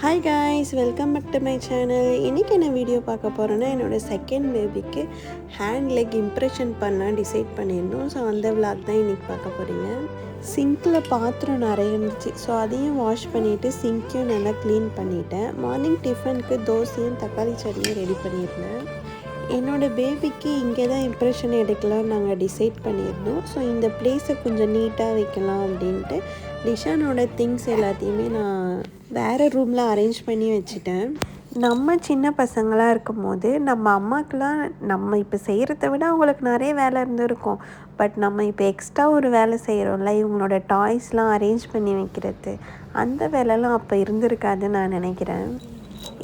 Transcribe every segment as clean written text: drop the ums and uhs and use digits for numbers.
Hi guys, welcome back to my channel. இன்றைக்கி என்ன video பார்க்க போகிறேன்னா, என்னோடய செகண்ட் பேபிக்கு ஹேண்ட் லெக் இம்ப்ரெஷன் பண்ணலாம் டிசைட் பண்ணியிருந்தோம். ஸோ அந்த விளாக் தான் இன்றைக்கி பார்க்க போகிறீங்க. சிங்கில் பாத்திரம் நிறைய இருந்துச்சு. ஸோ அதையும் வாஷ் பண்ணிவிட்டு சிங்க்கையும் நல்லா க்ளீன் பண்ணிவிட்டேன். மார்னிங் டிஃபனுக்கு தோசையும் தக்காளி சட்னியும் ரெடி பண்ணியிருந்தேன். என்னோடய பேபிக்கு இங்கே தான் இம்ப்ரெஷன் எடுக்கலாம் நாங்கள் டிசைட் பண்ணியிருந்தோம். ஸோ இந்த பிளேஸை கொஞ்சம் நீட்டாக வைக்கலாம் அப்படின்ட்டு லிஷானோட திங்ஸ் எல்லாத்தையுமே நான் வேறு ரூமில் அரேஞ்ச் பண்ணி வச்சுட்டேன். நம்ம சின்ன பசங்களாக இருக்கும் போது நம்ம அம்மாக்கெலாம் நம்ம இப்போ செய்கிறத விட அவங்களுக்கு நிறைய வேலை இருந்திருக்கும். பட் நம்ம இப்போ எக்ஸ்ட்ரா ஒரு வேலை செய்கிறோம்ல, இவங்களோட டாய்ஸ்லாம் அரேஞ்ச் பண்ணி வைக்கிறது, அந்த வேலைலாம் அப்போ இருந்திருக்காதுன்னு நான் நினைக்கிறேன்.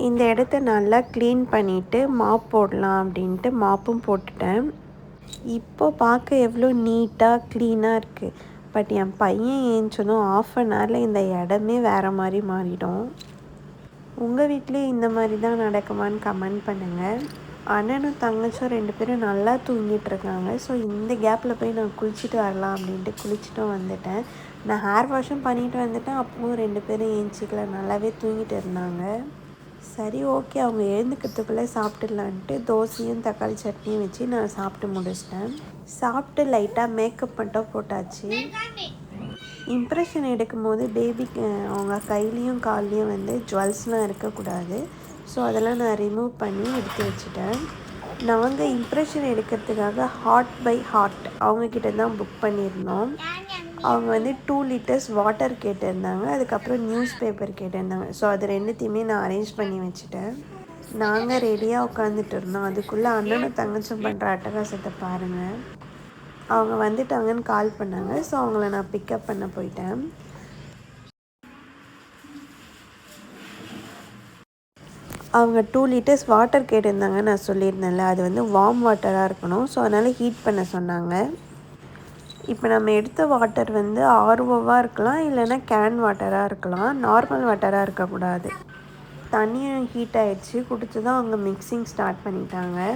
இந்த இடத்த நல்லா க்ளீன் பண்ணிவிட்டு மாப் போடலாம் அப்படின்ட்டு மாப்பும் போட்டுட்டேன். இப்போ பார்க்க எவ்வளோ நீட்டாக க்ளீனாக இருக்குது. பட் என் பையன் ஏஞ்சதும் 1/2 ஹவரில் இந்த இடமே வேறு மாதிரி மாறிடும். உங்கள் வீட்லேயும் இந்த மாதிரி தான் நடக்குமான்னு கமெண்ட் பண்ணுங்கள். அண்ணனும் தங்கச்சும் 2 பேரும் நல்லா தூங்கிட்டு இருக்காங்க. ஸோ இந்த கேப்பில் போய் நான் குளிச்சுட்டு வரலாம் அப்படின்ட்டு குளிச்சுட்டும் வந்துட்டேன். நான் ஹேர் வாஷும் பண்ணிவிட்டு வந்துட்டேன். அப்பவும் 2 பேரும் ஏஞ்சிக்கல, நல்லாவே தூங்கிட்டு இருந்தாங்க. சரி, ஓகே, அவங்க எழுந்துக்கிறதுக்குள்ளே சாப்பிட்டுடலான்ட்டு தோசையும் தக்காளி சட்னியும் வச்சு நான் சாப்பிட்டு முடிச்சிட்டேன். சாப்பிட்டு லைட்டாக மேக்கப் மட்டும் போட்டாச்சு. இம்ப்ரெஷன் எடுக்கும் போது பேபிக்கு அவங்க கையிலையும் கால்லையும் ஜுவல்ஸ்லாம் இருக்கக்கூடாது. ஸோ அதெல்லாம் நான் ரிமூவ் பண்ணி எடுத்து வச்சுட்டேன். நாங்கள் இம்ப்ரெஷன் எடுக்கிறதுக்காக ஹார்ட் பை ஹார்ட் அவங்கக்கிட்ட தான் புக் பண்ணியிருந்தோம். அவங்க 2 லிட்டர்ஸ் வாட்டர் கேட்டிருந்தாங்க, அதுக்கப்புறம் நியூஸ் பேப்பர் கேட்டிருந்தாங்க. ஸோ அது ரெண்டுத்தையுமே நான் அரேஞ்ச் பண்ணி வச்சுட்டேன். நாங்கள் ரெடியாக உட்காந்துட்டு இருந்தோம். அதுக்குள்ளே அண்ணனும் தங்கச்சும் பண்ணுற அட்டகாசத்தை பாருங்கள். அவங்க வந்துட்டாங்கன்னு கால் பண்ணாங்க. ஸோ அவங்கள நான் பிக்கப் பண்ண போயிட்டேன். அவங்க 2 லிட்டர்ஸ் வாட்டர் கேட்டிருந்தாங்க, நான் சொல்லியிருந்தேன்ல, அது வார்ம் வாட்டராக இருக்கணும். ஸோ அதனால் ஹீட் பண்ண சொன்னாங்க. இப்போ நம்ம எடுத்த வாட்டர் ஆர்ஓவாக இருக்கலாம், இல்லைன்னா கேன் வாட்டராக இருக்கலாம். நார்மல் வாட்டராக இருக்கக்கூடாது. தண்ணியும் ஹீட் ஆகிடுச்சு. குடிச்சு தான் அவங்க மிக்சிங் ஸ்டார்ட் பண்ணிட்டாங்க.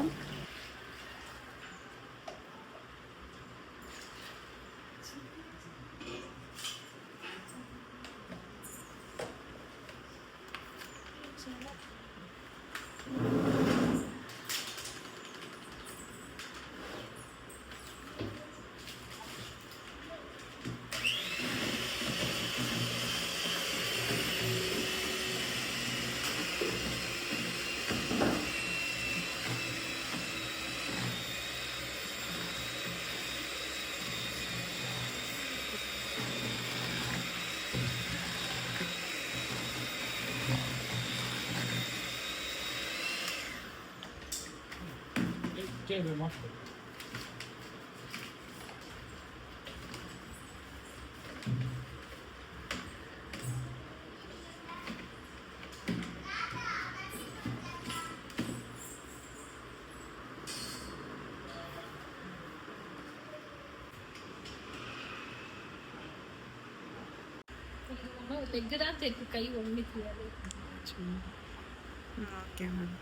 கை ஒன்னிக்காது. Okay ma'am.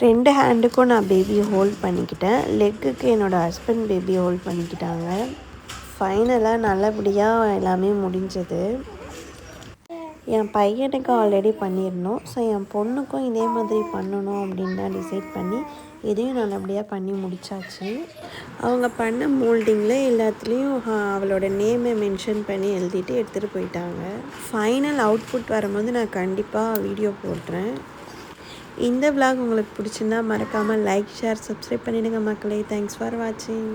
ரெண்டு ஹேண்டுக்கும் நான் பேபியை ஹோல்ட் பண்ணிக்கிட்டேன். லெக்குக்கு என்னோடய ஹஸ்பண்ட் பேபியை ஹோல்ட் பண்ணிக்கிட்டாங்க. ஃபைனலாக நல்லபடியாக எல்லாமே முடிஞ்சது. என் பையனுக்கு ஆல்ரெடி பண்ணியிருந்தோம். ஸோ என் பொண்ணுக்கும் இதே மாதிரி பண்ணணும் அப்படின்னு தான் டிசைட் பண்ணி இதையும் நல்லபடியாக பண்ணி முடித்தாச்சு. அவங்க பண்ண மோல்டிங்கில் எல்லாத்துலேயும் அவளோட நேமை மென்ஷன் பண்ணி எழுதிட்டு எடுத்துகிட்டு போயிட்டாங்க. ஃபைனல் அவுட்புட் வரும்போது நான் கண்டிப்பாக வீடியோ போடுறேன். இந்த vlog உங்களுக்கு பிடிச்சிருந்தா மறக்காமல் லைக், ஷேர், சப்ஸ்கிரைப் பண்ணிடுங்க மக்களே. தேங்க்ஸ் ஃபார் வாட்சிங்.